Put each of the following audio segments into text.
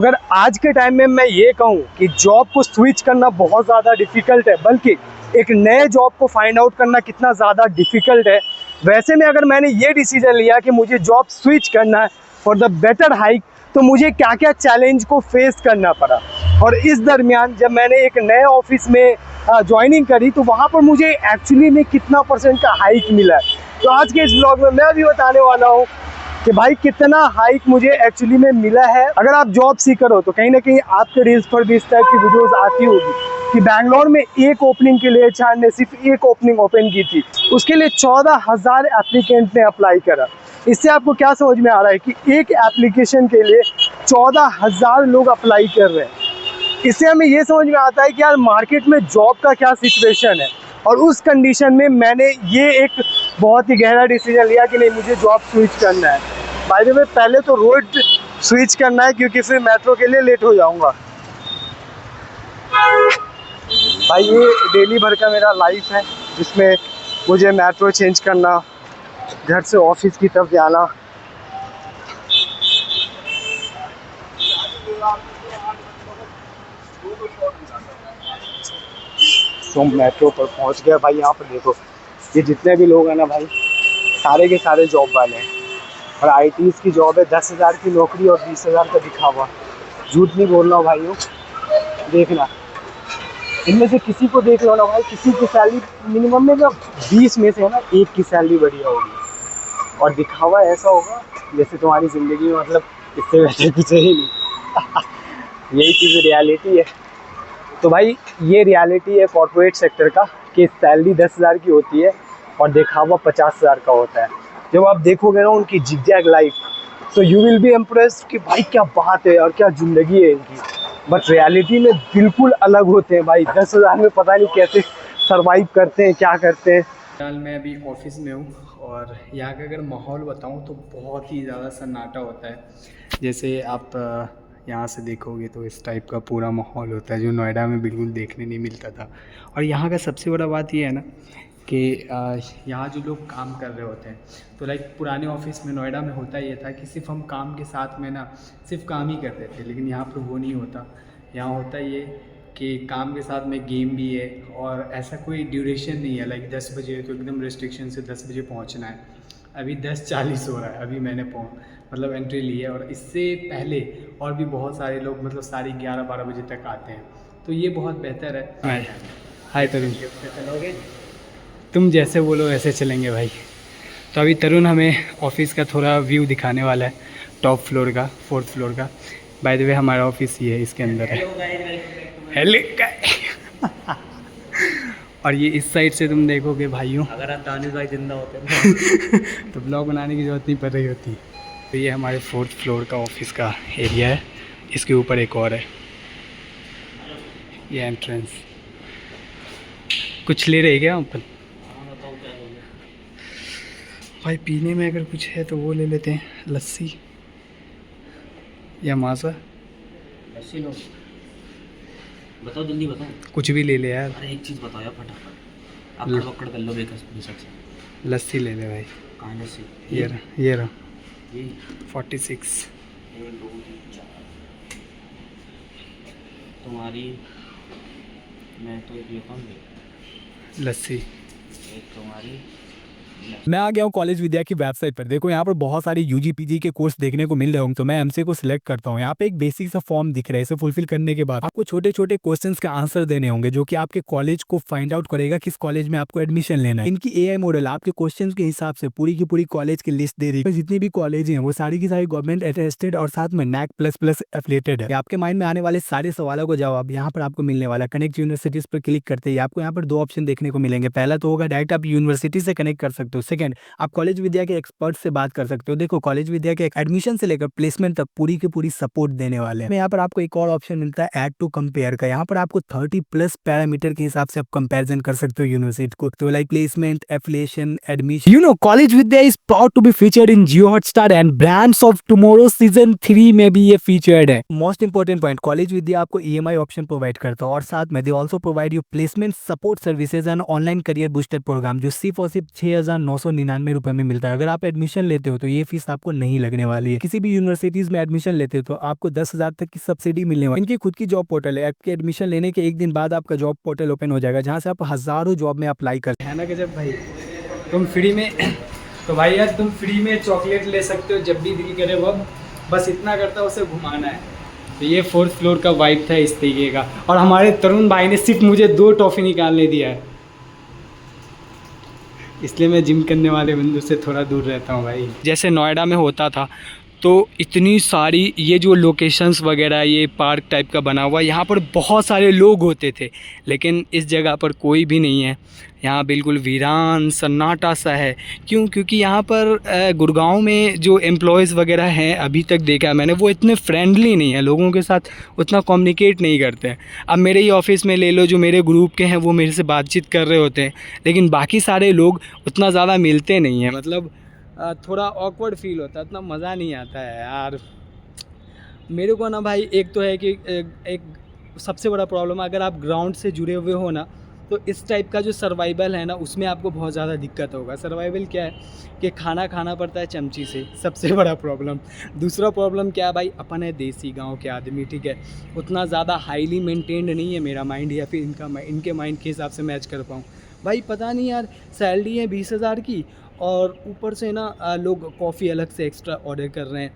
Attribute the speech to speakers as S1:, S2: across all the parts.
S1: अगर आज के टाइम में मैं ये कहूँ कि जॉब को स्विच करना बहुत ज़्यादा डिफ़िकल्ट है, बल्कि एक नए जॉब को फाइंड आउट करना कितना ज़्यादा डिफ़िकल्ट है, वैसे में अगर मैंने ये डिसीज़न लिया कि मुझे जॉब स्विच करना है फॉर द बेटर हाइक, तो मुझे क्या क्या चैलेंज को फेस करना पड़ा। और इस दरमियान जब मैंने एक नए ऑफिस में ज्वाइनिंग करी, तो वहाँ पर मुझे एक्चुअली में कितना परसेंट का हाइक मिला है। तो आज के इस ब्लॉग में मैं भी बताने वाला हूँ कि भाई कितना हाइक मुझे एक्चुअली में मिला है। अगर आप जॉब सीकर हो तो कहीं ना कहीं आपके रील्स पर भी इस टाइप की वीडियोस आती होगी कि बैंगलोर में एक ओपनिंग के लिए एचआर ने सिर्फ एक ओपनिंग ओपन की थी, उसके लिए 14,000 एप्लीकेंट ने अप्लाई करा। इससे आपको क्या समझ में आ रहा है कि एक एप्लीकेशन के लिए 14,000 लोग अप्लाई कर रहे हैं। इससे हमें ये समझ में आता है कि यार मार्केट में जॉब का क्या सिचुएशन है। और उस कंडीशन में मैंने ये एक बहुत ही गहरा डिसीजन लिया कि नहीं, मुझे जॉब स्विच करना है। बाय द वे पहले तो रोड स्विच करना है, क्योंकि फिर मेट्रो के लिए लेट हो जाऊंगा। भाई ये डेली भर का मेरा लाइफ है, जिसमें मुझे मेट्रो चेंज करना, घर से ऑफिस की तरफ जाना। तो मेट्रो पर पहुंच गया भाई। यहाँ पर देखो, ये जितने भी लोग हैं ना भाई, सारे के सारे जॉब वाले हैं। और आईटीज़ की जॉब है, 10,000 की नौकरी और 20,000 का दिखावा। झूठ नहीं बोल रहा हूँ भाइयों, देखना इनमें से किसी को देख लो ना भाई, किसी की सैलरी मिनिमम में जब 20 में से है ना, एक की सैलरी बढ़िया होगी। और दिखावा ऐसा होगा जैसे तुम्हारी ज़िंदगी में मतलब इससे वैसे कुछ ही नहीं। यही चीज़ रियलिटी है। तो भाई ये रियलिटी है कॉर्पोरेट सेक्टर का, कि सैलरी 10,000 की होती है और दिखावा 50,000 का होता है। जब आप देखोगे ना उनकी जिगजैग लाइफ, तो यू विल बी इम्प्रेस्ड कि भाई क्या बात है और क्या ज़िंदगी है इनकी। बट रियलिटी में बिल्कुल अलग होते हैं भाई। 10,000 में पता नहीं कैसे सरवाइव करते हैं, क्या करते हैं।
S2: फिलहाल मैं अभी ऑफिस में हूँ और यहाँ का अगर माहौल बताऊँ तो बहुत ही ज़्यादा सन्नाटा होता है। जैसे आप यहाँ से देखोगे तो इस टाइप का पूरा माहौल होता है, जो नोएडा में बिल्कुल देखने नहीं मिलता था। और यहाँ का सबसे बड़ा बात ये है ना कि यहाँ जो लोग काम कर रहे होते हैं, तो लाइक पुराने ऑफिस में नोएडा में होता ये था कि सिर्फ हम काम के साथ में ना सिर्फ काम ही करते थे, लेकिन यहाँ पर वो नहीं होता। यहाँ होता ये कि काम के साथ में गेम भी है, और ऐसा कोई ड्यूरेशन नहीं है। लाइक 10 बजे तो एकदम रेस्ट्रिक्शन से 10 बजे पहुंचना है। अभी 10:40 हो रहा है, अभी मैंने मतलब एंट्री ली है। और इससे पहले और भी बहुत सारे लोग मतलब साढ़े 11-12 बजे तक आते हैं, तो ये बहुत बेहतर है। हाय तरुण, चलोगे? तुम जैसे बोलो वैसे चलेंगे भाई। तो अभी तरुण हमें ऑफिस का थोड़ा व्यू दिखाने वाला है, टॉप फ्लोर का, 4th फ्लोर का। बाय द वे हमारा ऑफिस ये है, इसके अंदर है। हेलो और ये इस साइड से तुम देखोगे भाइयों, अगर आप दानिश भाई जिंदा होते हैं तो ब्लॉग बनाने की ज़रूरत नहीं पड़ रही होती। तो ये हमारे 4th फ्लोर का ऑफिस का एरिया है। इसके ऊपर एक और है, ये एंट्रेंस। कुछ ले रहे क्या अपन? भाई पीने में अगर कुछ है तो वो ले लेते हैं, लस्सी या माज़ा।
S3: लस्सी लो, बताओ जल्दी बताओ।
S2: कुछ भी ले ले यार।
S3: अरे एक चीज़ बताओ यार फटाफट, आप पकड़ कर लो बेशक से।
S2: लस्सी ले ले भाई।
S3: कहाँ लस्सी?
S2: ये रहा, ये रहा,
S3: ये
S2: 46।
S3: 1 2 3 4 तुम्हारी। मैं तो एक लेता हूँ
S2: लस्सी।
S3: एक तुम्हारी।
S4: मैं आ गया हूँ कॉलेज विद्या की वेबसाइट पर। देखो यहाँ पर बहुत सारे यूजी पीजी के कोर्स देखने को मिल रहे होंगे, तो मैं एमसीए को सिलेक्ट करता हूँ। यहाँ पे एक बेसिक सा फॉर्म दिख रहा है, इसे फुलफिल करने के बाद आपको छोटे छोटे क्वेश्चंस का आंसर देने होंगे, जो कि आपके कॉलेज को फाइंड आउट करेगा किस कॉलेज में आपको एडमिशन लेना है। इनकी एआई मॉडल आपके क्वेश्चन के हिसाब से पूरी की पूरी कॉलेज की लिस्ट दे रही है। जितनी भी कॉलेज है वो सारी की सारी गवर्नमेंट अटेस्टेड और साथ में NAC++ एफिलिएटेड है। आपके माइंड में आने वाले सारे सवालों को जवाब यहाँ पर आपको मिलने वाला। कनेक्ट यूनिवर्सिटीज पर क्लिक करते ही आपको यहाँ पर 2 ऑप्शन देखने को मिलेंगे। पहला तो होगा डायरेक्ट आप यूनिवर्सिटी से कनेक्ट कर सकते हो। सेकंड, आप कॉलेज विद्या के एक्सपर्ट से बात कर सकते हो। देखो कॉलेज विद्या के एडमिशन से लेकर प्लेसमेंट तक पूरी की पूरी सपोर्ट देने वाले हैं। यहाँ पर आपको एक और ऑप्शन मिलता है ऐड टू कंपेयर का। यहाँ पर आपको 30+ पैरामीटर के हिसाब से आप कंपैरिजन कर सकते हो यूनिवर्सिटी को। तो like placement, affiliation, admission. College Vidya is proud to be featured in Jio Hotstar and brands of tomorrow season 3 में भी ये फीचर्ड है। Most important point, college Vidya आपको EMI ऑप्शन प्रोवाइड करता है, और साथ में they also provide you placement support services and online career booster program, जो सिर्फ और सिर्फ 6,000 999 रुपये में मिलता है। अगर आप एडमिशन लेते हो तो ये फीस आपको नहीं लगने वाली है। किसी भी यूनिवर्सिटीज़ में एडमिशन लेते हो तो आपको 10,000 तक की सब्सिडी मिलने वाली है। इनकी खुद की जॉब पोर्टल है, आपके एडमिशन लेने के एक दिन बाद आपका जॉब पोर्टल ओपन हो जाएगा, जहाँ से आप हज़ारों जॉब में अप्लाई कर
S2: है ना गजब भाई। तुम फ्री में तो भाई यार तुम फ्री में चॉकलेट ले सकते हो जब भी दिल करे, वो बस इतना करता है उसे घुमाना है। तो ये 4th फ्लोर का वाइब था इस तरीके का। और हमारे तरुण भाई ने सिर्फ मुझे 2 टॉफ़ी निकालने दिया है, इसलिए मैं जिम करने वाले बंदों से थोड़ा दूर रहता हूँ भाई। जैसे नोएडा में होता था तो इतनी सारी ये जो लोकेशंस वगैरह, ये पार्क टाइप का बना हुआ, यहाँ पर बहुत सारे लोग होते थे, लेकिन इस जगह पर कोई भी नहीं है। यहाँ बिल्कुल वीरान सन्नाटा सा है। क्यों? क्योंकि यहाँ पर गुड़गांव में जो एम्प्लॉयज़ वगैरह हैं, अभी तक देखा है मैंने, वो इतने फ्रेंडली नहीं है, लोगों के साथ उतना कम्युनिकेट नहीं करते हैं। अब मेरे ही ऑफिस में ले लो, जो मेरे ग्रुप के हैं वो मेरे से बातचीत कर रहे होते हैं, लेकिन बाकी सारे लोग उतना ज़्यादा मिलते नहीं हैं। मतलब थोड़ा ऑकवर्ड फील होता है, इतना मज़ा नहीं आता है यार मेरे को ना भाई। एक तो है कि एक सबसे बड़ा प्रॉब्लम है, अगर आप ग्राउंड से जुड़े हुए हो ना, तो इस टाइप का जो सर्वाइवल है ना, उसमें आपको बहुत ज़्यादा दिक्कत होगा। सर्वाइवल क्या है कि खाना खाना पड़ता है चमची से, सबसे बड़ा प्रॉब्लम। दूसरा प्रॉब्लम क्या है भाई, अपन है देसी गांव के आदमी, ठीक है, उतना ज़्यादा हाईली मेंटेन्ड नहीं है मेरा माइंड, या फिर इनके माइंड के हिसाब से मैच कर पाऊँ। भाई पता नहीं यार, सैलरी है 20,000 की, और ऊपर से ना लोग कॉफ़ी अलग से एक्स्ट्रा ऑर्डर कर रहे हैं,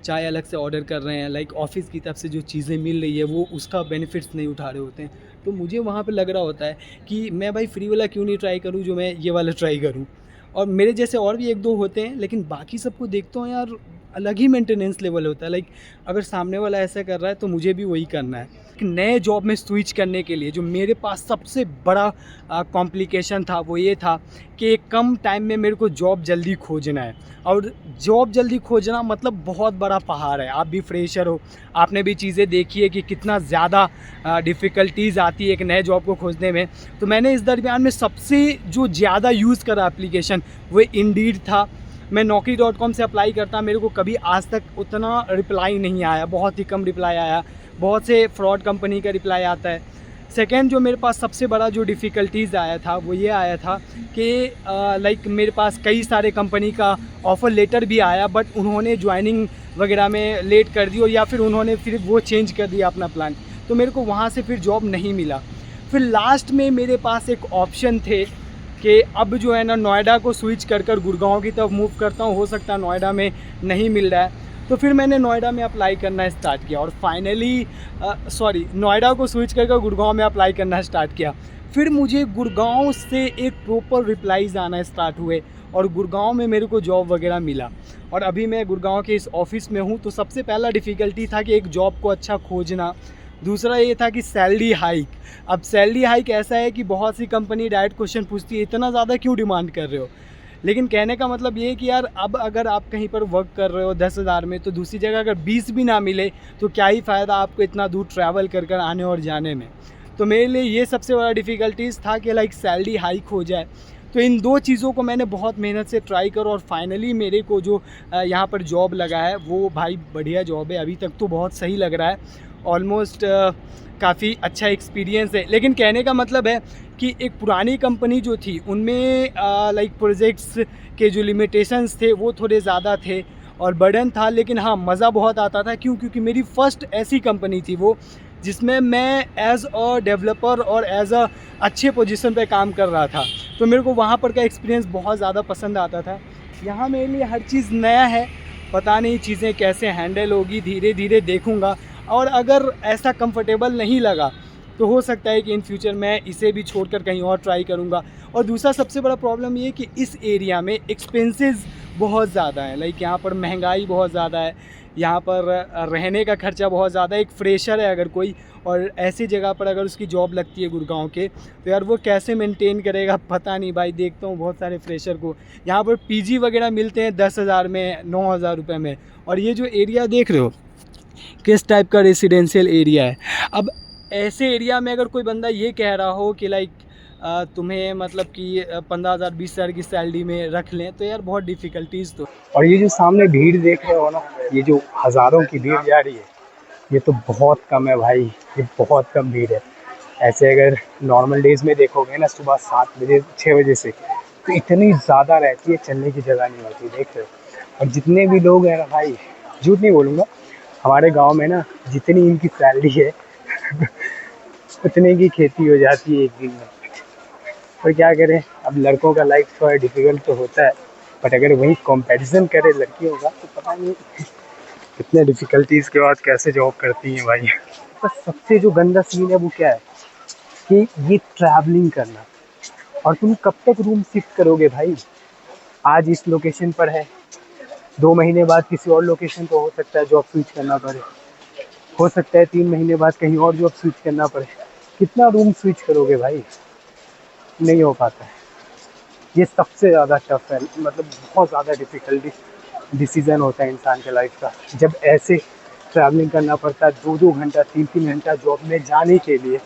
S2: चाय अलग से ऑर्डर कर रहे हैं, लाइक ऑफिस की तरफ से जो चीज़ें मिल रही है वो उसका बेनिफिट्स नहीं उठा रहे होते हैं। तो मुझे वहाँ पे लग रहा होता है कि मैं भाई फ्री वाला क्यों नहीं ट्राई करूँ जो मैं ये वाला ट्राई करूँ। और मेरे जैसे और भी 1-2 होते हैं, लेकिन बाकी सबको देखता हूँ यार, अलग ही मेंटेनेंस लेवल होता है। लाइक अगर सामने वाला ऐसा कर रहा है तो मुझे भी वही करना है। एक नए जॉब में स्विच करने के लिए जो मेरे पास सबसे बड़ा कॉम्प्लिकेशन था वो ये था कि एक कम टाइम में मेरे को जॉब जल्दी खोजना है। और जॉब जल्दी खोजना मतलब बहुत बड़ा पहाड़ है। आप भी फ्रेशर हो, आपने भी चीज़ें देखी है कि कितना ज़्यादा डिफ़िकल्टीज़ आती है एक नए जॉब को खोजने में। तो मैंने इस दरमियान में सबसे जो ज़्यादा यूज़ करा एप्लीकेशन वो इंडीड था। मैं naukri.com से अप्लाई करता, मेरे को कभी आज तक उतना रिप्लाई नहीं आया, बहुत ही कम रिप्लाई आया। बहुत से फ्रॉड कंपनी का रिप्लाई आता है। सेकेंड, जो मेरे पास सबसे बड़ा जो डिफ़िकल्टीज़ आया था वो ये आया था कि लाइक मेरे पास कई सारे कंपनी का ऑफ़र लेटर भी आया, बट उन्होंने ज्वाइनिंग वगैरह में लेट कर दी, और या फिर उन्होंने फिर वो चेंज कर दिया अपना प्लान, तो मेरे को वहाँ से फिर जॉब नहीं मिला। फिर लास्ट में मेरे पास एक ऑप्शन थे कि अब जो है ना नोएडा को स्विच कर गुड़गांव की तरफ मूव करता हूँ, हो सकता है नोएडा में नहीं मिल रहा है। तो फिर मैंने नोएडा में अप्लाई करना स्टार्ट किया, और फाइनली नोएडा को स्विच कर गुड़गांव में अप्लाई करना स्टार्ट किया। फिर मुझे गुड़गांव से एक प्रॉपर रिप्लाईज आना स्टार्ट हुए, और गुड़गांव में मेरे को जॉब वगैरह मिला। और अभी मैं गुड़गांव के इस ऑफिस में हूँ। तो सबसे पहला डिफ़िकल्टी था कि एक जॉब को अच्छा खोजना। दूसरा ये था कि सैलरी हाइक। अब सैलरी हाइक ऐसा है कि बहुत सी कंपनी डायरेक्ट क्वेश्चन पूछती है, इतना ज़्यादा क्यों डिमांड कर रहे हो। लेकिन कहने का मतलब ये है कि यार अब अगर आप कहीं पर वर्क कर रहे हो 10,000 में, तो दूसरी जगह अगर 20 भी ना मिले तो क्या ही फ़ायदा आपको इतना दूर ट्रैवल कर आने और जाने में। तो मेरे लिए ये सबसे बड़ा डिफ़िकल्टीज़ था कि लाइक सैलरी हाइक हो जाए। तो इन 2 चीज़ों को मैंने बहुत मेहनत से ट्राई करो, और फाइनली मेरे को जो यहाँ पर जॉब लगा है वो भाई बढ़िया जॉब है। अभी तक तो बहुत सही लग रहा है, ऑलमोस्ट काफ़ी अच्छा एक्सपीरियंस है। लेकिन कहने का मतलब है कि एक पुरानी कंपनी जो थी उनमें लाइक प्रोजेक्ट्स के जो लिमिटेशंस थे वो थोड़े ज़्यादा थे और बर्डन था। लेकिन हाँ, मज़ा बहुत आता था। क्यों? क्योंकि मेरी फ़र्स्ट ऐसी कंपनी थी वो जिसमें मैं एज़ अ डेवलपर और एज़ अ अच्छे पोजीशन पे काम कर रहा था। तो मेरे को वहाँ पर का एक्सपीरियंस बहुत ज़्यादा पसंद आता था। यहाँ मेरे लिए हर चीज़ नया है, पता नहीं चीज़ें कैसे हैंडल होगी, धीरे धीरे देखूँगा। और अगर ऐसा कंफर्टेबल नहीं लगा तो हो सकता है कि इन फ्यूचर मैं इसे भी छोड़कर कहीं और ट्राई करूँगा। और दूसरा सबसे बड़ा प्रॉब्लम ये कि इस एरिया में एक्सपेंसेस बहुत ज़्यादा है। लाइक यहाँ पर महंगाई बहुत ज़्यादा है, यहाँ पर रहने का खर्चा बहुत ज़्यादा है। एक फ्रेशर है अगर कोई और ऐसी जगह पर अगर उसकी जॉब लगती है गुड़गांव के, तो यार वो कैसे मेंटेन करेगा पता नहीं भाई। देखता हूँ बहुत सारे फ्रेशर को यहाँ पर पीजी वगैरह मिलते हैं 10,000 में, 9,000 रुपये में। और ये जो एरिया देख रहे हो किस टाइप का रेसिडेंशियल एरिया है। अब ऐसे एरिया में अगर कोई बंदा ये कह रहा हो कि लाइक तुम्हें मतलब कि 15,000 20,000 की सैलरी में रख लें, तो यार बहुत डिफ़िकल्टीज़ तो।
S1: और ये जो सामने भीड़ देख रहे हो ना, ये जो हज़ारों की भीड़ जा रही है, ये तो बहुत कम है भाई, ये बहुत कम भीड़ है। ऐसे अगर नॉर्मल डेज़ में देखोगे ना, सुबह 7 बजे 6 बजे से, तो इतनी ज़्यादा रहती है, चलने की जगह नहीं होती, देख रहे हो। और जितने भी लोग हैं ना भाई, झूठ नहीं बोलूँगा, हमारे गांव में ना जितनी इनकी सैलरी है उतने की खेती हो जाती है एक दिन में। पर क्या करें, अब लड़कों का लाइफ थोड़ा डिफिकल्ट तो होता है, बट अगर वही कंपैरिजन करें लड़कियों का तो पता नहीं कितने डिफ़िकल्टीज़ के बाद कैसे जॉब करती हैं भाई। बस सबसे जो गंदा सीन है वो क्या है कि ये ट्रैवलिंग करना। और तुम कब तक रूम शिफ्ट करोगे भाई? आज इस लोकेशन पर है, 2 महीने बाद किसी और लोकेशन पर हो सकता है जॉब स्विच करना पड़े, हो सकता है 3 महीने बाद कहीं और जॉब स्विच करना पड़े। कितना रूम स्विच करोगे भाई? नहीं हो पाता है। ये सबसे ज़्यादा टफ है, मतलब बहुत ज़्यादा डिफ़िकल्टी डिसीज़न होता है इंसान के लाइफ का, जब ऐसे ट्रैवलिंग करना पड़ता है 2-2 घंटा 3-3 घंटा जॉब में जाने के लिए,